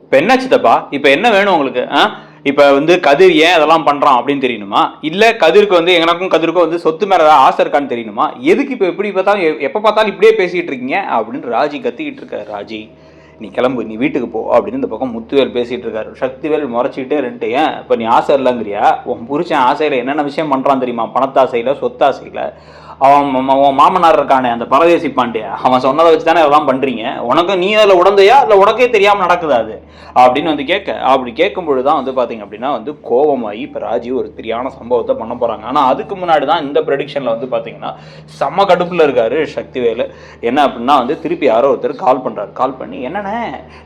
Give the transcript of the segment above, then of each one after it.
இப்போ என்ன சித்தப்பா, இப்போ என்ன வேணும் உங்களுக்கு? இப்போ வந்து கதிர் ஏன் அதெல்லாம் பண்ணுறான் அப்படின்னு தெரியணுமா? இல்லை கதிருக்கு வந்து எனக்கும் கதிருக்கும் வந்து சொத்து மேலே ஏதாவது ஆசை இருக்கான்னு தெரியணுமா? எதுக்கு இப்போ எப்படி பார்த்தாலும் எப்போ பார்த்தாலும் இப்படியே பேசிகிட்டு இருக்கீங்க அப்படின்னு ராஜி கத்திக்கிட்டு இருக்காரு. ராஜி நீ கிளம்பு, நீ வீட்டுக்கு போ அப்படின்னு இந்த பக்கம் முத்துவேல் பேசிகிட்டு இருக்காரு. சக்திவேல் முறைச்சிக்கிட்டே இருந்துட்டு, ஏன் இப்போ நீ ஆசை இல்லைங்கிறியா? உன் புருஷன் ஆசையில் என்னென்ன விஷயம் பண்ணுறான் தெரியுமா? பணத்தாசையில், சொத்தாசையில். அவன் மாமனார் இருக்கானே அந்த பரதேசி பாண்டியா, அவன் சொன்னதை வச்சு தானே அதெல்லாம் பண்ணுறீங்க. உனக்கு நீ அதில் உடந்தையா இல்லை உனக்கே தெரியாமல் நடக்குது அது அப்படின்னு வந்து அப்படி கேட்கும்பொழுது தான் வந்து பார்த்தீங்க அப்படின்னா வந்து கோபமாகி இப்போ ராஜி ஒரு சரியான சம்பவத்தை பண்ண போகிறாங்க. ஆனால் அதுக்கு முன்னாடி தான் இந்த ப்ரெடிக்ஷனில் வந்து பார்த்தீங்கன்னா செம்ம கடுப்பில் இருக்காரு சக்திவேலு. என்ன அப்படின்னா வந்து திருப்பி யாரோ ஒருத்தர் கால் பண்ணுறாரு. கால் பண்ணி, என்னண்ணே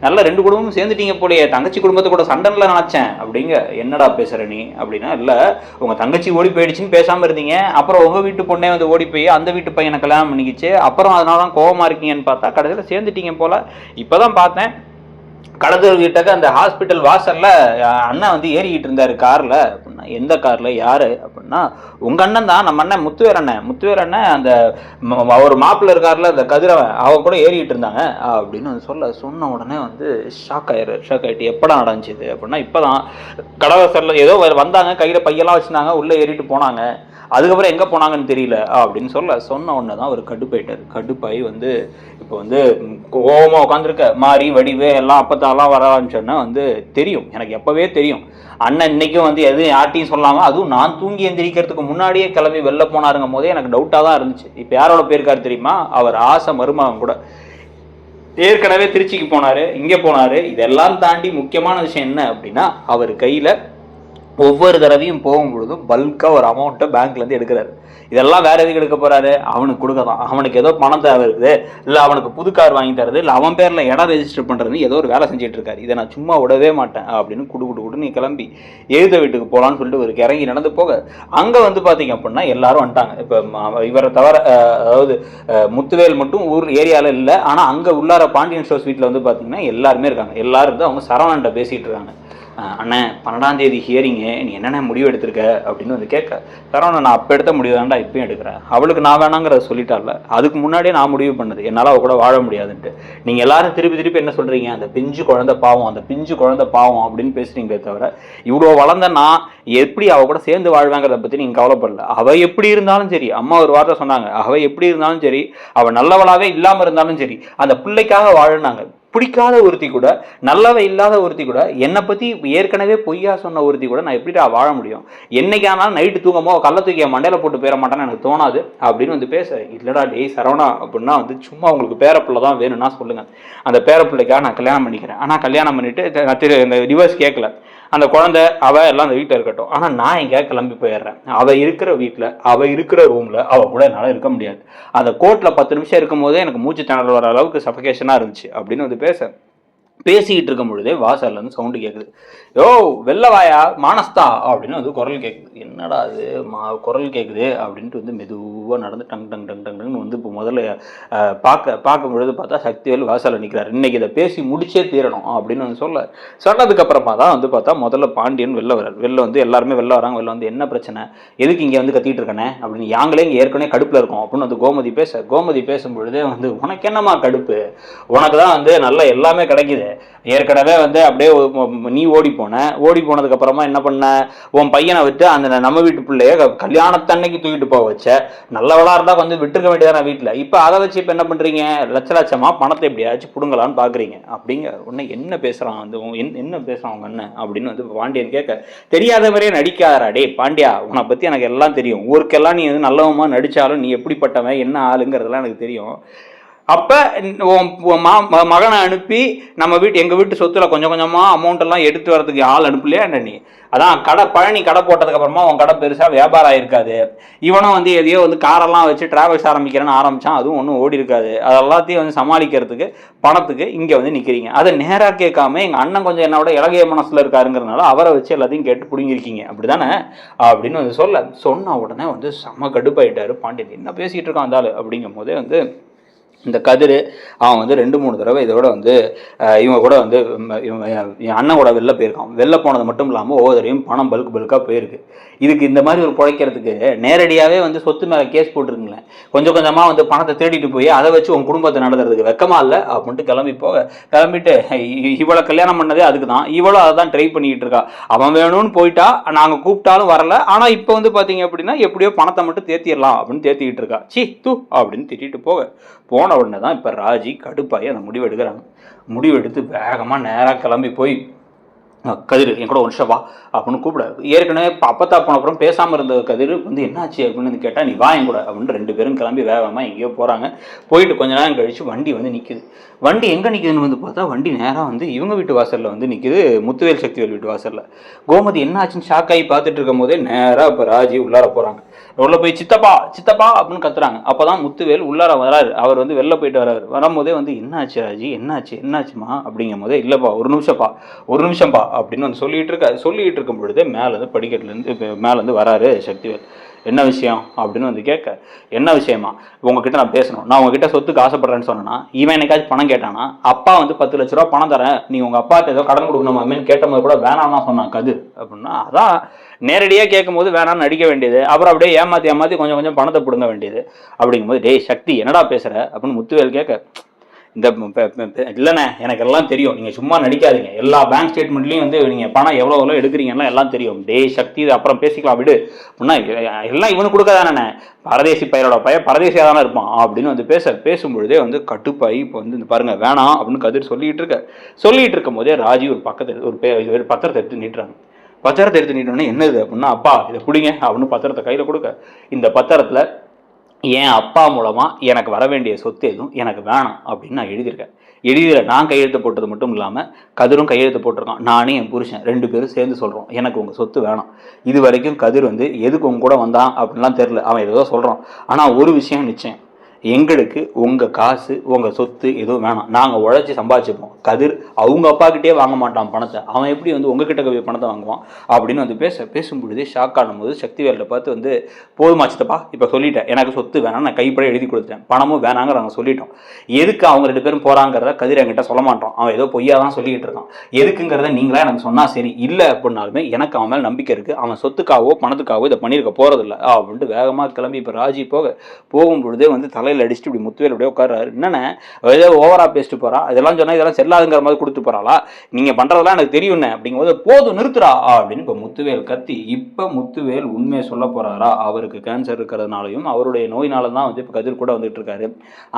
நல்ல 2 குடும்பமும் சேர்ந்துட்டீங்க போலையே, தங்கச்சி குடும்பத்தை கூட சண்டனில் நினச்சேன் அப்படிங்க. என்னடா பேசுகிற நீ அப்படின்னா, இல்லை உங்கள் தங்கச்சி ஓடி போயிடுச்சுன்னு பேசாமல் இருந்தீங்க, அப்புறம் உங்கள் வீட்டு பொண்ணே வந்து ஓடி போய் அந்த வீட்டு பையனை கல்யாணம் பண்ணிக்கிச்சு, அப்புறம் அதனால தான் கோவமாக இருக்கீங்கன்னு பார்த்தா கடைசியில் சேர்ந்துட்டீங்க போல. இப்போ தான் பார்த்தேன் கடத்தூர் கிட்டக்க அந்த ஹாஸ்பிட்டல் வாசல்ல அண்ணன் வந்து ஏறிக்கிட்டு இருந்தாரு கார்ல அப்படின்னா. எந்த கார்ல, யாரு அப்படின்னா உங்க அண்ணன் தான், நம்ம அண்ணன் முத்துவேர் அண்ணன் அந்த ஒரு மாப்பிள்ள இருக்காருல அந்த கதிரவன், அவன் கூட ஏறிக்கிட்டு இருந்தாங்க அப்படின்னு சொன்ன உடனே வந்து ஷாக் ஆயிட்டு எப்படா நடந்துச்சு அப்படின்னா, இப்பதான் கடவாசல்ல ஏதோ வந்தாங்க, கையில பையெல்லாம் வச்சுருந்தாங்க, உள்ள ஏறிட்டு போனாங்க, அதுக்கப்புறம் எங்கே போனாங்கன்னு தெரியல அப்படின்னு சொன்ன உடனே தான் அவர் கடுப்பாகி வந்து இப்போ வந்து கோவமாக உட்காந்துருக்க மாறி வடிவு எல்லாம் அப்பத்தாலாம் வர ஆரம்பிச்சோன்னா வந்து தெரியும், எனக்கு எப்போவே தெரியும் அண்ணன் இன்னைக்கும் வந்து எதுவும் யார்ட்டையும் சொல்லாமல், அதுவும் நான் தூங்கி எந்திரிக்கிறதுக்கு முன்னாடியே கிளம்பி வெளில போனாருங்கும் போதே எனக்கு டவுட்டாக தான் இருந்துச்சு. இப்போ யாரோட போயிருக்காரு தெரியுமா? அவர் ஆசை மருமகன் கூட ஏற்கனவே திருச்சிக்கு போனார், இங்கே போனார். இதெல்லாம் தாண்டி முக்கியமான விஷயம் என்ன அப்படின்னா, அவர் கையில் ஒவ்வொரு தடவையும் போகும்பொழுதும் பல்காக ஒரு அமௌண்ட்டை பேங்க்லேருந்து எடுக்கிறாரு. இதெல்லாம் வேற எதுக்கு எடுக்க போறாரு? அவனுக்கு கொடுக்க தான். அவனுக்கு ஏதோ பணம் தேவை இருக்குது, இல்லை அவனுக்கு புது கார் வாங்கி தரது, இல்லை அவன் பேரில் இடம் ரெஜிஸ்டர் பண்ணுறதுன்னு ஏதோ ஒரு வேலை செஞ்சுட்டு இருக்காரு. இதை நான் சும்மா விடவே மாட்டேன் அப்படின்னு குடு நீ கிளம்பி எழுத வீட்டுக்கு போகலான்னு சொல்லிட்டு ஒரு இறங்கி நடந்து போக, அங்கே வந்து பார்த்தீங்க அப்படின்னா எல்லாரும் வந்துட்டாங்க. இப்போ இவரை தவிர அதாவது முத்துவேல் மட்டும் ஊர் ஏரியாவில் இல்லை, ஆனால் அங்கே உள்ளார பாண்டியன் ஸ்டோர்ஸ் வீட்டில் வந்து பார்த்தீங்கன்னா எல்லாருமே இருக்காங்க. எல்லாரும் வந்து அவங்க சரவணன்ட்ட பேசிகிட்டு இருக்காங்க. அண்ணன் 12ஆம் தேதி ஹியரிங்கு, நீ என்னென்ன முடிவு எடுத்திருக்க அப்படின்னு வந்து கேட்க, சரவணன் நான் அப்போ எடுத்த முடிவு தான்டா இப்பயும் எடுக்கிறேன், அவளுக்கு நான் வேணாங்கிறத சொல்லிட்டால, அதுக்கு முன்னாடியே நான் முடிவு பண்ணது, என்னால் அவள் கூட வாழ முடியாதுன்ட்டு. நீங்கள் எல்லாரும் திருப்பி என்ன சொல்கிறீங்க? அந்த பிஞ்சு குழந்தை பாவம் அப்படின்னு பேசுகிறீங்களே தவிர, இவ்வளோ வளர்ந்த நான் எப்படி அவள் கூட சேர்ந்து வாழ்வாங்கிறத பற்றி நீங்கள் கவலைப்படல. அவள் எப்படி இருந்தாலும் சரி, அம்மா ஒரு வார்த்தை சொன்னாங்க, அவள் எப்படி இருந்தாலும் சரி, அவள் நல்லவளாகவே இல்லாமல் இருந்தாலும் சரி, அந்த பிள்ளைக்காக வாழினாங்க. பிடிக்காத ஒருத்தி கூட, நல்லவை இல்லாத ஒருத்தி கூட, என்னை பற்றி ஏற்கனவே பொய்யா சொன்ன ஒருத்தி கூட நான் எப்படிடா வாழ முடியும்? என்னைக்கானாலும் நைட்டு தூங்கமோ கள்ள தூக்கிய மண்டையில போட்டு பேர மாட்டேன்னு எனக்கு தோணாது அப்படின்னு வந்து பேச. இல்லடா டேய் சரவணா அப்படின்னா வந்து சும்மா உங்களுக்கு பேரப்பிள்ளை தான் வேணும்னா சொல்லுங்க, அந்த பேரப்பிள்ளைக்காக நான் கல்யாணம் பண்ணிக்கிறேன். ஆனால் கல்யாணம் பண்ணிட்டு இந்த டிவோர்ஸ் கேட்கல, அந்த குழந்தை அவள் எல்லாம் அந்த வீட்டில் இருக்கட்டும், ஆனால் நான் எங்கேயா கிளம்பி போயிடுறேன். அவள் இருக்கிற வீட்டில், அவள் இருக்கிற ரூமில் அவள் கூட என்னால் இருக்க முடியாது. அந்த கோர்ட்டில் 10 நிமிஷம் இருக்கும் போதே எனக்கு மூச்சு திணறல் வர அளவுக்கு சஃபகேஷனாக இருந்துச்சு அப்படின்னு வந்து பேசிக்கிட்டு இருக்கும் பொழுதே வாசல்ல இருந்து சவுண்டு கேட்குது. யோ வெளில வாயா மானஸ்தா அப்படின்னு வந்து குரல் கேட்குது. என்னடா அது குரல் கேட்குது அப்படின்ட்டு வந்து மெதுவாக நடந்து டங்னு வந்து இப்போ முதல்ல பார்க்கும் பொழுது பார்த்தா சக்திவேல் வாசலில் நிற்கிறார். இன்னைக்கு இதை பேசி முடிச்சே தீரணும் அப்படின்னு வந்து சொன்னதுக்கு அப்புறமா தான் வந்து பார்த்தா முதல்ல பாண்டியன் வெளில வர்றார். வெளில வந்து எல்லாருமே வெளில வராங்க. வெளில வந்து என்ன பிரச்சனை, எதுக்கு இங்கே வந்து கத்திட்டு இருக்கனே அப்படின்னு, யாங்களே இங்கே ஏற்கனவே கடுப்பில் இருக்கோம் அப்படின்னு வந்து கோமதி பேசும் பொழுதே வந்து, உனக்கு என்னம்மா கடுப்பு, உனக்கு தான் வந்து நல்ல எல்லாமே கிடைக்குது. ஏற்கனவே வந்து அப்படியே நீ ஓடி போனதுக்கு அப்புறமா என்ன பண்ண, உன் பையனை விட்டு அந்த நம்ம வீட்டு பிள்ளைய கல்யாணத்தன்னைக்கு தூக்கிட்டு போக வச்ச, நல்லவளா இருந்தா வந்து விட்டுருக்க வேண்டியதான வீட்டில். இப்போ அதை வச்சு இப்போ என்ன பண்றீங்க, லட்சமா பணத்தை எப்படியாச்சும் பிடுங்கலான்னு பாக்குறீங்க அப்படிங்க. உடனே என்ன பேசுறான் வந்து என்ன பேசுறான் உங்க அண்ணன் அப்படின்னு வந்து பாண்டியன் கேட்க, தெரியாத மாதிரியே நடிக்காதடா டே பாண்டியா, உன்னை பத்தி எனக்கு எல்லாம் தெரியும், ஊருக்கெல்லாம் நீ வந்து நல்லவமா நடிச்சாலும் நீ எப்படிப்பட்டவன் என்ன ஆளுங்கிறதுலாம் எனக்கு தெரியும். அப்போ மகனை அனுப்பி எங்கள் வீட்டு சொத்துல கொஞ்சம் கொஞ்சமாக அமௌண்ட் எல்லாம் எடுத்து வரதுக்கு ஆள் அனுப்பலையா நீ? அதான் பழனி கடை போட்டதுக்கு அப்புறமா உன் கடை பெருசாக வியாபாரம் ஆயிருக்காது. இவனும் வந்து எதையோ வந்து காரெல்லாம் வச்சு டிராவல்ஸ் ஆரம்பிக்கிறேன்னு ஆரம்பித்தான், அதுவும் ஒன்றும் ஓடி இருக்காது. அதெல்லாத்தையும் வந்து சமாளிக்கிறதுக்கு பணத்துக்கு இங்கே வந்து நிற்கிறீங்க. அதை நேராக கேட்காம எங்கள் அண்ணன் கொஞ்சம் என்னோட இலங்கைய மனசில் இருக்காருங்கிறதுனால அவரை வச்சு எல்லாத்தையும் கேட்டு பிடிங்கிருக்கீங்க அப்படி தானே அப்படின்னு வந்து சொன்ன உடனே வந்து செம கடுப்பாயிட்டாரு பாண்டியன். என்ன பேசிகிட்டு இருக்கான் அந்த ஆள் அப்படிங்கும் போதே வந்து இந்த கதிர் அவன் வந்து 2-3 தடவை இதோட வந்து இவங்க கூட வந்து என் அண்ணன் கூட வெளில போயிருக்கான். வெளில போனது மட்டும் இல்லாமல் ஒவ்வொரு தடவையும் பணம் பல்காக போயிருக்கு. இதுக்கு இந்த மாதிரி ஒரு பிழைக்கிறதுக்கு நேரடியாகவே வந்து சொத்து மேலே கேஸ் போட்டுருங்களேன். கொஞ்சம் கொஞ்சமாக வந்து பணத்தை தேடிட்டு போய் அதை வச்சு உன் குடும்பத்தை நடத்துறதுக்கு வெக்கமா இல்லை அப்படின்ட்டு கிளம்பிட்டு இவளை கல்யாணம் பண்ணதே அதுக்கு தான். இவளும் அதை தான் ட்ரை பண்ணிக்கிட்டு இருக்கா. அவன் வேணும்னு போயிட்டா, நாங்கள் கூப்பிட்டாலும் வரல. ஆனால் இப்போ வந்து பார்த்தீங்க அப்படின்னா எப்படியோ பணத்தை மட்டும் தேத்திடலாம் அப்படின்னு தேத்திக்கிட்டு இருக்கா. அப்படின்னு திட்டிட்டு போன உடனே தான் இப்போ ராஜி கடுப்பாகி அந்த முடிவு எடுக்கிறாங்க. முடிவெடுத்து வேகமாக நேராக கிளம்பி போய் கதிர் என் கூட 1 நிமிஷம் வா அப்படின்னு கூப்பிடாது. ஏற்கனவே அப்பத்தா போன அப்புறம் பேசாமல் இருந்த கதிர் வந்து என்னாச்சு அப்படின்னு கேட்டால் நீ வா என் கூட அப்படின்னு 2 பேரும் கிளம்பி வேகமாக எங்கேயோ போகிறாங்க. போயிட்டு கொஞ்ச நேரம் கழிச்சு வண்டி வந்து நிற்குது. வண்டி எங்கே நிற்குதுன்னு வந்து பார்த்தா வண்டி நேராக வந்து இவங்க வீட்டு வாசலில் வந்து நிற்குது, முத்துவேல் சக்திவேல் வீட்டு வாசலில். கோமதி என்ன ஆச்சுன்னு ஷாக் ஆகி பார்த்துட்டு இருக்கும் போதே நேராக இப்போ ராஜி உள்ளார போகிறாங்க. உள்ள போய் சித்தப்பா அப்படின்னு கத்துறாங்க. அப்போதான் முத்துவேல் உள்ளார வராரு. அவர் வந்து வெளில போயிட்டு வராரு. வரும்போதே வந்து என்னாச்சு ராஜி, என்னாச்சுமா அப்படிங்கும் போதே இல்லைப்பா ஒரு நிமிஷம்ப்பா அப்படின்னு வந்து சொல்லிட்டு இருக்கும் பொழுது மேலேருந்து படிக்கட்டுலேருந்து மேலேருந்து வராரு சக்திவேல். என்ன விஷயம் அப்படின்னு வந்து கேட்க, என்ன விஷயமா உங்ககிட்ட நான் பேசணும், நான் உங்ககிட்ட சொத்துக்கு ஆசைப்படுறேன்னு சொன்னேன்னா இவன் என்னைக்காச்சும் பணம் கேட்டானா, அப்பா வந்து 10 லட்ச ரூபா பணம் தரேன், நீ உங்கள் அப்பாட்ட ஏதோ கடன் கொடுக்கணுமாமே கேட்ட போது கூட வேணாம் தான் சொன்னான் கதிர் அப்படின்னா, அதான் நேரடியாக கேட்கும் போது வேணாம்னு நடிக்க வேண்டியது, அப்புறம் அப்படியே ஏமாற்றி கொஞ்சம் பணத்தை பிடுங்க வேண்டியது. அப்படிங்கும்போது டேய் சக்தி என்னடா பேசுகிற அப்படின்னு முத்துவேல் கேட்க, இந்த இல்லைண்ணே எனக்கு எல்லாம் தெரியும், நீங்கள் சும்மா நடிக்காதீங்க, எல்லா பேங்க் ஸ்டேட்மெண்ட்லையும் வந்து நீங்கள் பணம் எவ்வளோ எடுக்கிறீங்கன்னா எல்லாம் தெரியும், சக்தி இது அப்புறம் பேசிக்கலாம் விடு அப்படின்னா, எல்லாம் இவனு கொடுக்காதானே, பரதேசி பையனோட பரதேசியாக தானே இருப்பான் அப்படின்னு வந்து பேசும்பொழுதே வந்து கட்டுப்பாய் இப்போ வந்து பாருங்க வேணாம் அப்படின்னு கதிர் சொல்லிட்டு இருக்கும் போதே ராஜி ஒரு பத்திரத்தை எடுத்து நீட்டுறாங்க. பத்திரத்தை எடுத்து நீட்டோன்னே என்னது அப்படின்னா, அப்பா இதை பிடிங்க அப்படின்னு பத்திரத்தை கையில் கொடுக்க, இந்த பத்திரத்தில் என் அப்பா மூலமாக எனக்கு வர வேண்டிய சொத்து எதுவும் எனக்கு வேணாம் அப்படின்னு நான் எழுதியிருக்கேன். நான் கையெழுத்து போட்டது மட்டும் இல்லாமல் கதிரும் கையெழுத்து போட்டிருக்கான். நானே என் புருஷன் 2 பேரும் சேர்ந்து சொல்கிறோம் எனக்கு உங்கள் சொத்து வேணாம். இது வரைக்கும் கதிர் வந்து எதுக்கு உங்க கூட வந்தான் அப்படின்லாம் தெரில, அவன் ஏதோ சொல்கிறான். ஆனால் ஒரு விஷயம் நிச்சயம், எங்களுக்கு உங்கள் காசு உங்கள் சொத்து எதுவும் வேணாம், நாங்கள் உழைச்சி சம்பாதிச்சுப்போம். கதிர் அவங்க அப்பாக்கிட்டே வாங்க மாட்டான் பணத்தை, அவன் எப்படி வந்து உங்ககிட்ட பணத்தை வாங்குவான் அப்படின்னு வந்து பேசும்பொழுதே ஷாக் ஆனும்போது சக்திவேலில் பார்த்து வந்து போதுமா சித்தப்பா இப்போ சொல்லிட்டேன், எனக்கு சொத்து வேணாம், நான் கைப்பட எழுதி கொடுத்துட்டேன், பணமும் வேணாங்கிற நாங்கள் சொல்லிட்டோம். எதுக்கு அவங்க 2 பேரும் போகிறாங்கிறத கதிர் என்கிட்ட சொல்ல மாட்டோம், அவன் ஏதோ பொய்யா தான் சொல்லிக்கிட்டு இருக்கான். எதுக்குங்கிறத நீங்களா எனக்கு சொன்னால் சரி, இல்லை அப்படின்னாலுமே எனக்கு அவன் மேலே நம்பிக்கை இருக்குது, அவன் சொத்துக்காவோ பணத்துக்காவோ இதை பண்ணியிருக்க போகிறதில்ல அப்படின்ட்டு வேகமாக கிளம்பி இப்போ ராஜி போகும்பொழுதே வந்து அடிச்சுட்டு இப்படி முத்துவேல் அப்படியே உட்கார்றாரு. என்னன்னா ஏதோ ஓவரா பேசிட்டு போறா, இதெல்லாம் சொன்னா இதெல்லாம் செல்லாதுங்கிற மாதிரி கொடுத்து போறாளா, நீங்க பண்றதெல்லாம் எனக்கு தெரியும் அப்படிங்கும்போது போதும் நிறுத்துறா அப்படின்னு இப்ப முத்துவேல் கத்தி. இப்ப முத்துவேல் உண்மையை சொல்ல போறாரா, அவருக்கு கேன்சர் இருக்கிறதுனாலையும் அவருடைய நோயினால தான் வந்து இப்ப கதிர் கூட வந்துட்டு இருக்காரு,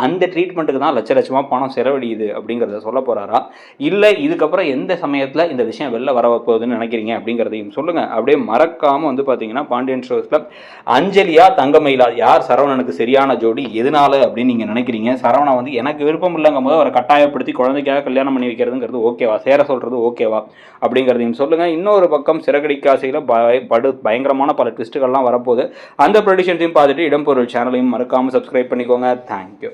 அந்த ட்ரீட்மெண்ட்டுக்கு தான் லட்சமா பணம் செலவழியுது அப்படிங்கிறத சொல்ல போறாரா, இல்ல இதுக்கப்புறம் எந்த சமயத்துல இந்த விஷயம் வெளில வர போகுதுன்னு நினைக்கிறீங்க அப்படிங்கிறதையும் சொல்லுங்க. அப்படியே மறக்காம வந்து பாத்தீங்கன்னா பாண்டியன் ஸ்டோர்ஸ்ல அஞ்சலியா தங்கமயிலா யார் சரவணனுக்கு சரியான ஜோடி, எதனால அப்படின்னு நீங்க நினைக்கிறீங்க? சரவணா வந்து எனக்கு விருப்பம் இல்லைங்கும் போது அவரை கட்டாயப்படுத்தி குழந்தைக்காக கல்யாணம் பண்ணி வைக்கிறதுங்கிறது ஓகேவா, சேர சொல்றது ஓகேவா அப்படிங்கிறதையும் சொல்லுங்க. இன்னொரு பக்கம் சிறகடிக்க ஆசையில பயங்கரமான பல ட்விஸ்ட்டுகள்லாம் வரப்போகுது. அந்த ப்ரொடியூஷன்ஸையும் பார்த்துட்டு இடம்பொருள் சேனலையும் மறக்காம சப்ஸ்கிரைப் பண்ணிக்கோங்க. தேங்க்யூ.